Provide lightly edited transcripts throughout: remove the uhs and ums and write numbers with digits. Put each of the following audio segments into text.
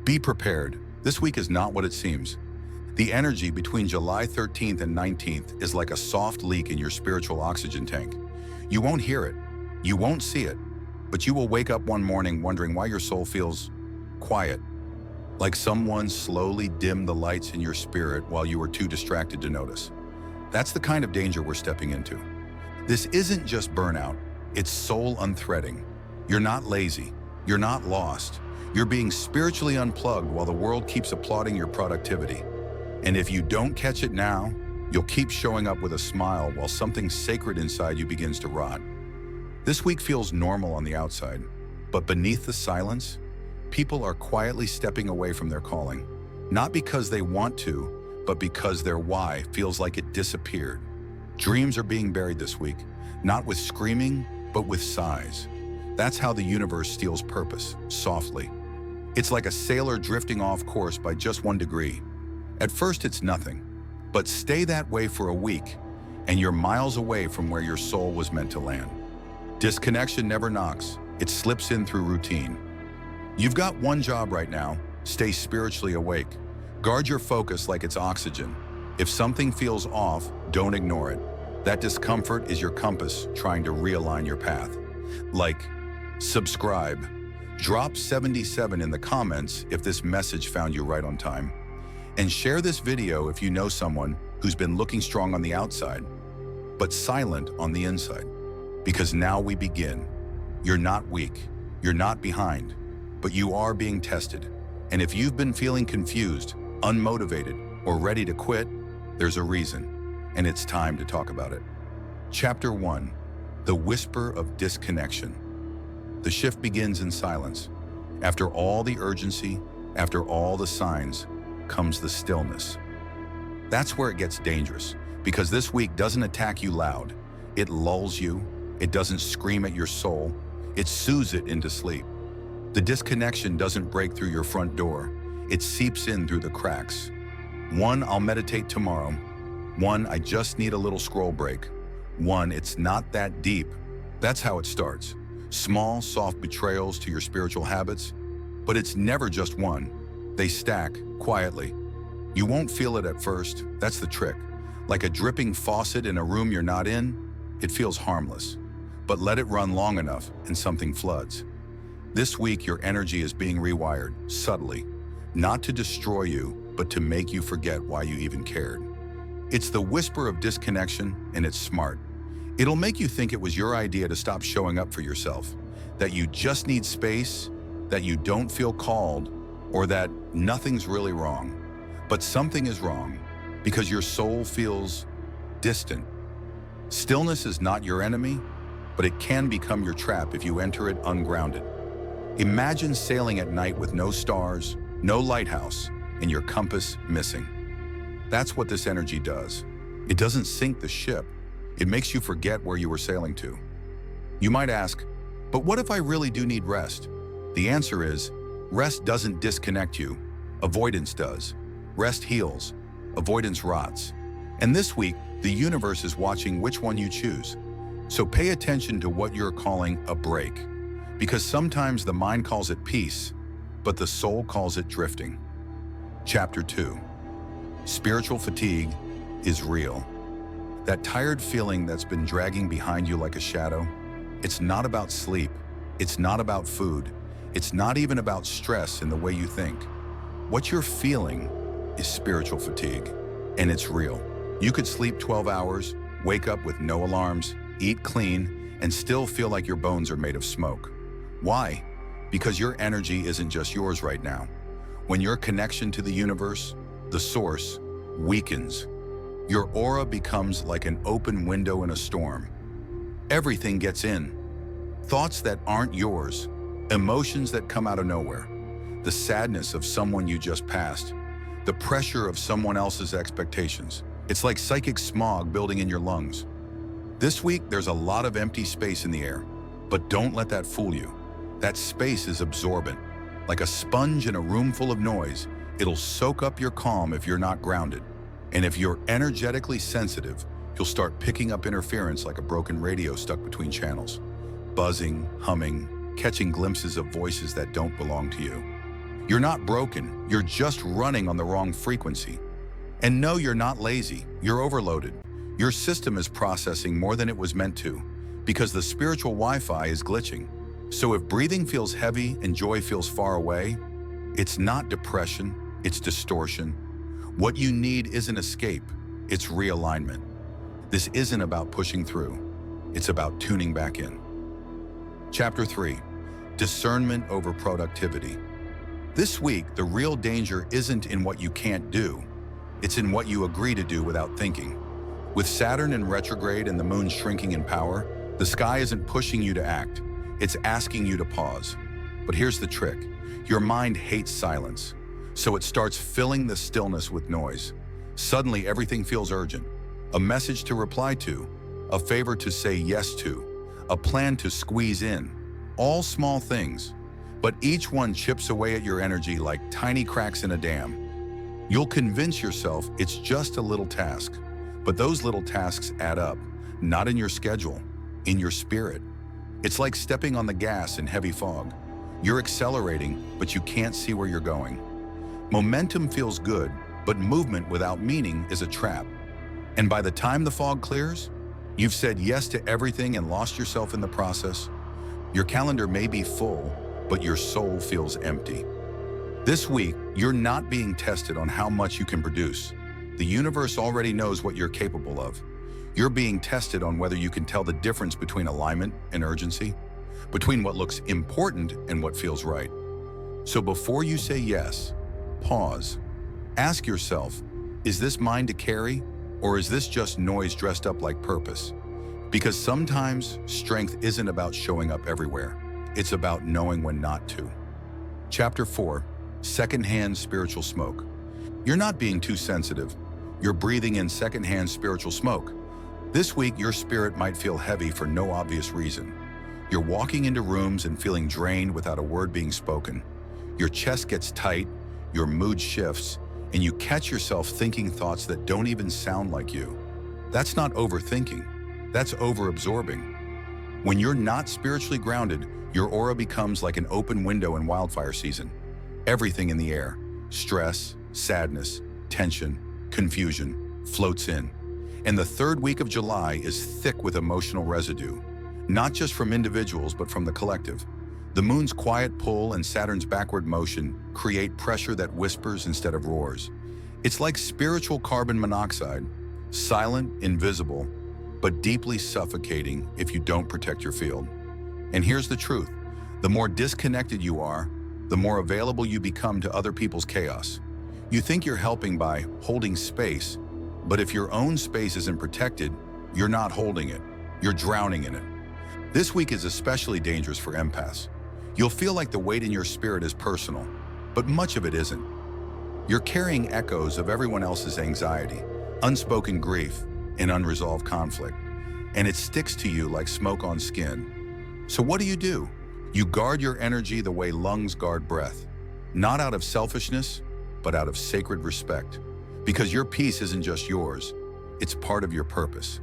Be prepared. This week is not what it seems. The energy between July 13th and 19th is like a soft leak in your spiritual oxygen tank. You won't hear it, you won't see it, but you will wake up one morning wondering why your soul feels quiet, like someone slowly dimmed the lights in your spirit while you were too distracted to notice. That's the kind of danger we're stepping into. This isn't just burnout, it's soul unthreading. You're not lazy, you're not lost. You're being spiritually unplugged while the world keeps applauding your productivity. And if you don't catch it now, you'll keep showing up with a smile while something sacred inside you begins to rot. This week feels normal on the outside, but beneath the silence, people are quietly stepping away from their calling. Not because they want to, but because their why feels like it disappeared. Dreams are being buried this week, not with screaming, but with sighs. That's how the universe steals purpose, softly. It's like a sailor drifting off course by just 1 degree. At first it's nothing, but stay that way for a week, and you're miles away from where your soul was meant to land. Disconnection never knocks, it slips in through routine. You've got one job right now: stay spiritually awake. Guard your focus like it's oxygen. If something feels off, don't ignore it. That discomfort is your compass trying to realign your path. Like, subscribe. Drop 77 in the comments if this message found you right on time. And share this video if you know someone who's been looking strong on the outside, but silent on the inside. Because now we begin. You're not weak, you're not behind, but you are being tested. And if you've been feeling confused, unmotivated, or ready to quit, there's a reason, and it's time to talk about it. Chapter 1, The Whisper of Disconnection. The shift begins in silence. After all the urgency, after all the signs, comes the stillness. That's where it gets dangerous, because this week doesn't attack you loud. It lulls you, it doesn't scream at your soul, it soothes it into sleep. The disconnection doesn't break through your front door, it seeps in through the cracks. One, I'll meditate tomorrow. One, I just need a little scroll break. One, it's not that deep. That's how it starts. Small, soft betrayals to your spiritual habits, but it's never just one. They stack quietly. You won't feel it at first, that's the trick. Like a dripping faucet in a room you're not in, it feels harmless. But let it run long enough and something floods. This week your energy is being rewired, subtly. Not to destroy you, but to make you forget why you even cared. It's the whisper of disconnection, and it's smart. It'll make you think it was your idea to stop showing up for yourself, that you just need space, that you don't feel called, or that nothing's really wrong. But something is wrong, because your soul feels distant. Stillness is not your enemy, but it can become your trap if you enter it ungrounded. Imagine sailing at night with no stars, no lighthouse, and your compass missing. That's what this energy does. It doesn't sink the ship, it makes you forget where you were sailing to. You might ask, but what if I really do need rest? The answer is, rest doesn't disconnect you, avoidance does. Rest heals, avoidance rots. And this week, the universe is watching which one you choose. So pay attention to what you're calling a break, because sometimes the mind calls it peace, but the soul calls it drifting. Chapter 2, Spiritual Fatigue is Real. That tired feeling that's been dragging behind you like a shadow, it's not about sleep, it's not about food, it's not even about stress in the way you think. What you're feeling is spiritual fatigue, and it's real. You could sleep 12 hours, wake up with no alarms, eat clean, and still feel like your bones are made of smoke. Why? Because your energy isn't just yours right now. When your connection to the universe, the source, weakens, your aura becomes like an open window in a storm. Everything gets in. Thoughts that aren't yours, emotions that come out of nowhere, the sadness of someone you just passed, the pressure of someone else's expectations. It's like psychic smog building in your lungs. This week, there's a lot of empty space in the air, but don't let that fool you. That space is absorbent. Like a sponge in a room full of noise, it'll soak up your calm if you're not grounded. And if you're energetically sensitive, you'll start picking up interference like a broken radio stuck between channels. Buzzing, humming, catching glimpses of voices that don't belong to you. You're not broken, you're just running on the wrong frequency. And no, you're not lazy, you're overloaded. Your system is processing more than it was meant to, because the spiritual Wi-Fi is glitching. So if breathing feels heavy and joy feels far away, it's not depression, it's distortion. What you need isn't escape, it's realignment. This isn't about pushing through, it's about tuning back in. Chapter 3, Discernment over Productivity. This week, the real danger isn't in what you can't do, it's in what you agree to do without thinking. With Saturn in retrograde and the moon shrinking in power, the sky isn't pushing you to act, it's asking you to pause. But here's the trick, your mind hates silence, so it starts filling the stillness with noise. Suddenly everything feels urgent, a message to reply to, a favor to say yes to, a plan to squeeze in, all small things, but each one chips away at your energy like tiny cracks in a dam. You'll convince yourself it's just a little task, but those little tasks add up, not in your schedule, in your spirit. It's like stepping on the gas in heavy fog. You're accelerating, but you can't see where you're going. Momentum feels good, but movement without meaning is a trap. And by the time the fog clears, you've said yes to everything and lost yourself in the process. Your calendar may be full, but your soul feels empty. This week, you're not being tested on how much you can produce. The universe already knows what you're capable of. You're being tested on whether you can tell the difference between alignment and urgency, between what looks important and what feels right. So before you say yes, pause. Ask yourself, is this mine to carry, or is this just noise dressed up like purpose? Because sometimes strength isn't about showing up everywhere. It's about knowing when not to. Chapter 4, Secondhand Spiritual Smoke. You're not being too sensitive. You're breathing in secondhand spiritual smoke. This week, your spirit might feel heavy for no obvious reason. You're walking into rooms and feeling drained without a word being spoken. Your chest gets tight, your mood shifts, and you catch yourself thinking thoughts that don't even sound like you. That's not overthinking, that's over-absorbing. When you're not spiritually grounded, your aura becomes like an open window in wildfire season. Everything in the air, stress, sadness, tension, confusion, floats in. And the third week of July is thick with emotional residue, not just from individuals, but from the collective. The moon's quiet pull and Saturn's backward motion create pressure that whispers instead of roars. It's like spiritual carbon monoxide, silent, invisible, but deeply suffocating if you don't protect your field. And here's the truth, the more disconnected you are, the more available you become to other people's chaos. You think you're helping by holding space, but if your own space isn't protected, you're not holding it, you're drowning in it. This week is especially dangerous for empaths. You'll feel like the weight in your spirit is personal, but much of it isn't. You're carrying echoes of everyone else's anxiety, unspoken grief, and unresolved conflict, and it sticks to you like smoke on skin. So what do? You guard your energy the way lungs guard breath, not out of selfishness, but out of sacred respect. Because your peace isn't just yours, it's part of your purpose.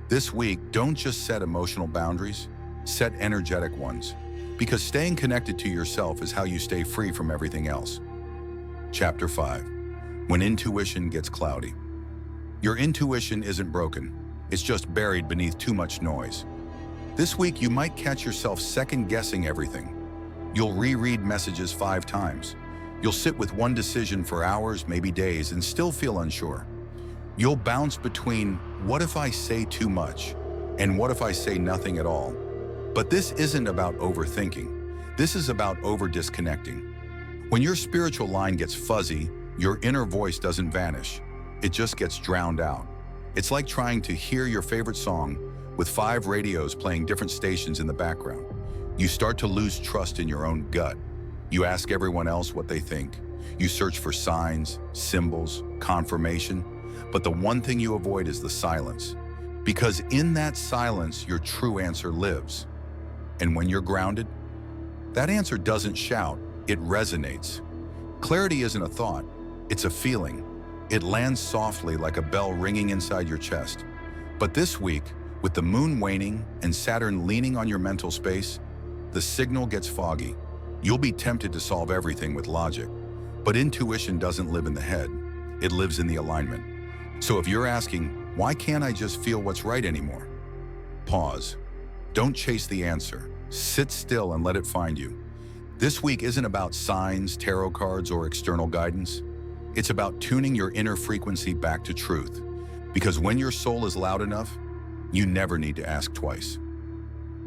This week, don't just set emotional boundaries, set energetic ones. Because staying connected to yourself is how you stay free from everything else. Chapter 5, When Intuition Gets Cloudy. Your intuition isn't broken, it's just buried beneath too much noise. This week, you might catch yourself second-guessing everything. You'll reread messages 5 times. You'll sit with one decision for hours, maybe days, and still feel unsure. You'll bounce between, what if I say too much? And what if I say nothing at all? But this isn't about overthinking. This is about over-disconnecting. When your spiritual line gets fuzzy, your inner voice doesn't vanish. It just gets drowned out. It's like trying to hear your favorite song with 5 radios playing different stations in the background. You start to lose trust in your own gut. You ask everyone else what they think. You search for signs, symbols, confirmation, but the one thing you avoid is the silence. Because in that silence, your true answer lives. And when you're grounded, that answer doesn't shout, it resonates. Clarity isn't a thought, it's a feeling. It lands softly like a bell ringing inside your chest. But this week, with the moon waning and Saturn leaning on your mental space, the signal gets foggy. You'll be tempted to solve everything with logic, but intuition doesn't live in the head. It lives in the alignment. So if you're asking, why can't I just feel what's right anymore? Pause. Don't chase the answer. Sit still and let it find you. This week isn't about signs, tarot cards, or external guidance. It's about tuning your inner frequency back to truth. Because when your soul is loud enough, you never need to ask twice.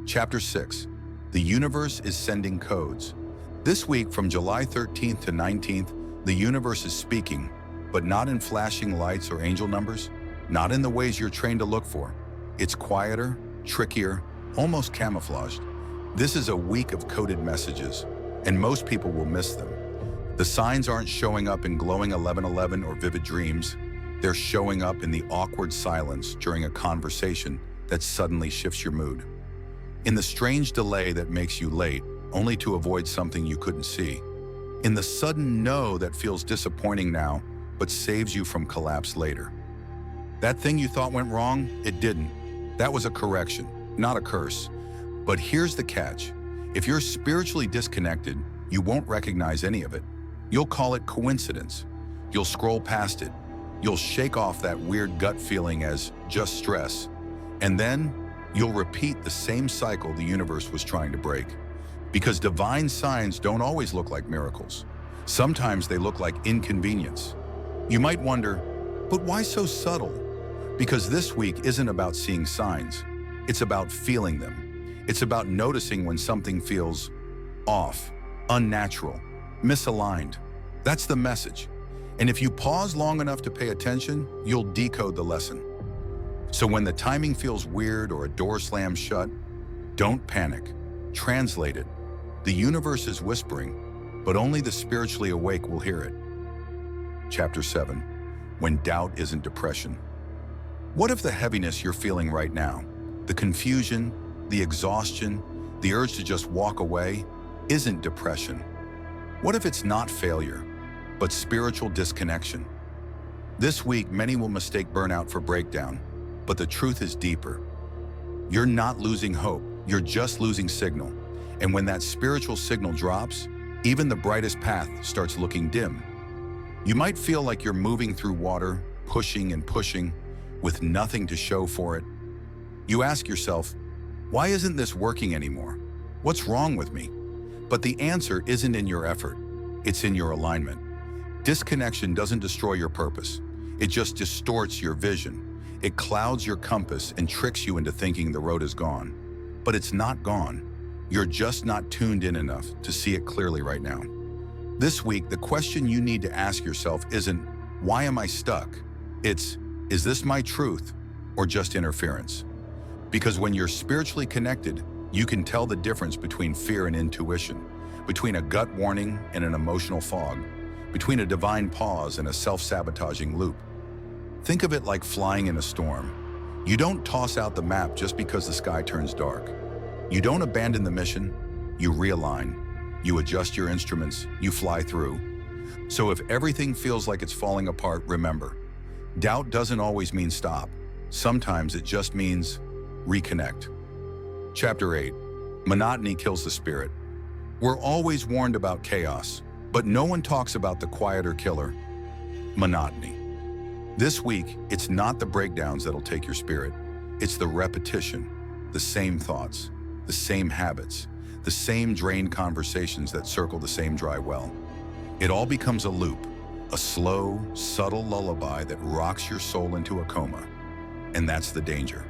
Chapter 6. The universe is sending codes. This week, from July 13th to 19th, the universe is speaking, but not in flashing lights or angel numbers, not in the ways you're trained to look for. It's quieter, trickier, almost camouflaged. This is a week of coded messages, and most people will miss them. The signs aren't showing up in glowing 1111 or vivid dreams. They're showing up in the awkward silence during a conversation that suddenly shifts your mood. In the strange delay that makes you late, only to avoid something you couldn't see. In the sudden no that feels disappointing now, but saves you from collapse later. That thing you thought went wrong, it didn't. That was a correction, not a curse. But here's the catch. If you're spiritually disconnected, you won't recognize any of it. You'll call it coincidence. You'll scroll past it. You'll shake off that weird gut feeling as just stress. And then you'll repeat the same cycle the universe was trying to break. Because divine signs don't always look like miracles. Sometimes they look like inconvenience. You might wonder, but why so subtle? Because this week isn't about seeing signs. It's about feeling them. It's about noticing when something feels off, unnatural, misaligned. That's the message. And if you pause long enough to pay attention, you'll decode the lesson. So when the timing feels weird or a door slams shut, don't panic. Translate it. The universe is whispering, but only the spiritually awake will hear it. Chapter 7. When doubt isn't depression. What if the heaviness you're feeling right now, the confusion, the exhaustion, the urge to just walk away, isn't depression? What if it's not failure, but spiritual disconnection? This week, many will mistake burnout for breakdown, but the truth is deeper. You're not losing hope, you're just losing signal. And when that spiritual signal drops, even the brightest path starts looking dim. You might feel like you're moving through water, pushing and pushing, with nothing to show for it. You ask yourself, why isn't this working anymore? What's wrong with me? But the answer isn't in your effort, it's in your alignment. Disconnection doesn't destroy your purpose. It just distorts your vision. It clouds your compass and tricks you into thinking the road is gone. But it's not gone. You're just not tuned in enough to see it clearly right now. This week, the question you need to ask yourself isn't, why am I stuck? It's, is this my truth or just interference? Because when you're spiritually connected, you can tell the difference between fear and intuition, between a gut warning and an emotional fog, between a divine pause and a self-sabotaging loop. Think of it like flying in a storm. You don't toss out the map just because the sky turns dark. You don't abandon the mission, you realign. You adjust your instruments, you fly through. So if everything feels like it's falling apart, remember, doubt doesn't always mean stop. Sometimes it just means reconnect. Chapter 8. Monotony kills the spirit. We're always warned about chaos, but no one talks about the quieter killer, monotony. This week, it's not the breakdowns that'll take your spirit. It's the repetition, the same thoughts, the same habits, the same drained conversations that circle the same dry well. It all becomes a loop, a slow, subtle lullaby that rocks your soul into a coma. And that's the danger.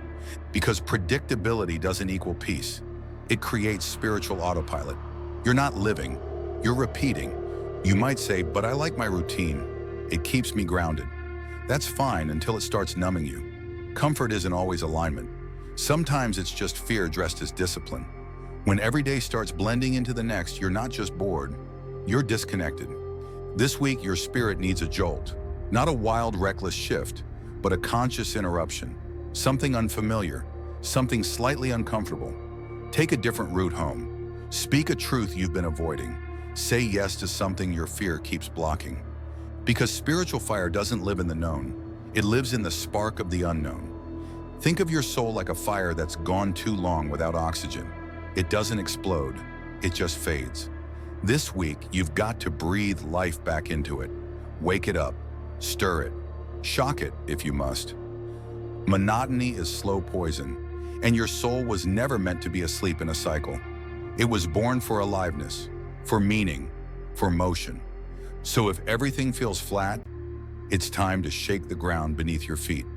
Because predictability doesn't equal peace. It creates spiritual autopilot. You're not living, you're repeating. You might say, but I like my routine. It keeps me grounded. That's fine until it starts numbing you. Comfort isn't always alignment. Sometimes it's just fear dressed as discipline. When every day starts blending into the next, you're not just bored, you're disconnected. This week, your spirit needs a jolt. Not a wild, reckless shift, but a conscious interruption. Something unfamiliar, something slightly uncomfortable. Take a different route home. Speak a truth you've been avoiding. Say yes to something your fear keeps blocking. Because spiritual fire doesn't live in the known. It lives in the spark of the unknown. Think of your soul like a fire that's gone too long without oxygen. It doesn't explode, it just fades. This week, you've got to breathe life back into it. Wake it up, stir it, shock it if you must. Monotony is slow poison, and your soul was never meant to be asleep in a cycle. It was born for aliveness, for meaning, for motion. So if everything feels flat, it's time to shake the ground beneath your feet.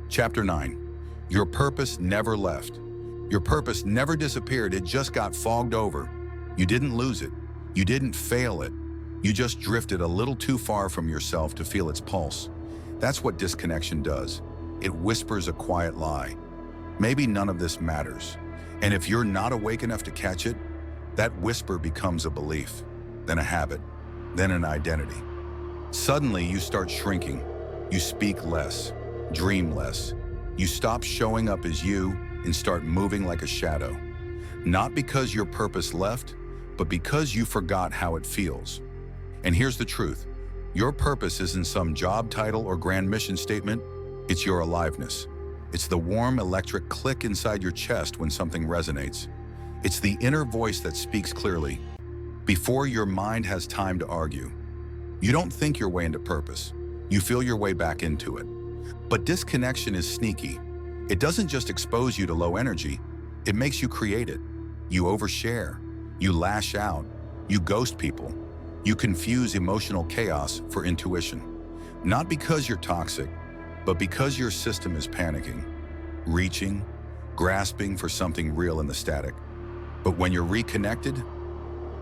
Chapter 9. Your purpose never left. Your purpose never disappeared, it just got fogged over. You didn't lose it. You didn't fail it. You just drifted a little too far from yourself to feel its pulse. That's what disconnection does. It whispers a quiet lie. Maybe none of this matters. And if you're not awake enough to catch it, that whisper becomes a belief, then a habit, then an identity. Suddenly, you start shrinking. You speak less, dream less. You stop showing up as you and start moving like a shadow. Not because your purpose left, but because you forgot how it feels. And here's the truth. Your purpose isn't some job title or grand mission statement. It's your aliveness. It's the warm electric click inside your chest when something resonates. It's the inner voice that speaks clearly, before your mind has time to argue. You don't think your way into purpose. You feel your way back into it. But disconnection is sneaky. It doesn't just expose you to low energy, it makes you create it. You overshare, you lash out, you ghost people, you confuse emotional chaos for intuition. Not because you're toxic, but because your system is panicking, reaching, grasping for something real in the static. But when you're reconnected,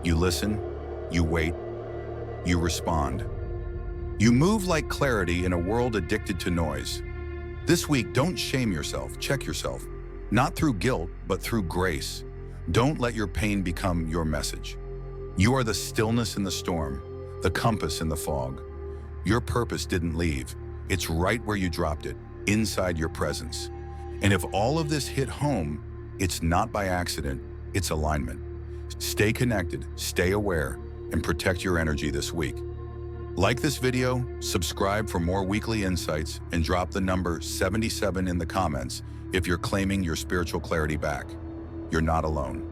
you listen, you wait, you respond. You move like clarity in a world addicted to noise. This week, don't shame yourself, check yourself. Not through guilt, but through grace. Don't let your pain become your message. You are the stillness in the storm, the compass in the fog. Your purpose didn't leave. It's right where you dropped it, inside your presence. And if all of this hit home, it's not by accident, it's alignment. Stay connected, stay aware, and protect your energy this week. Like this video, subscribe for more weekly insights, and drop the number 77 in the comments if you're claiming your spiritual clarity back. You're not alone.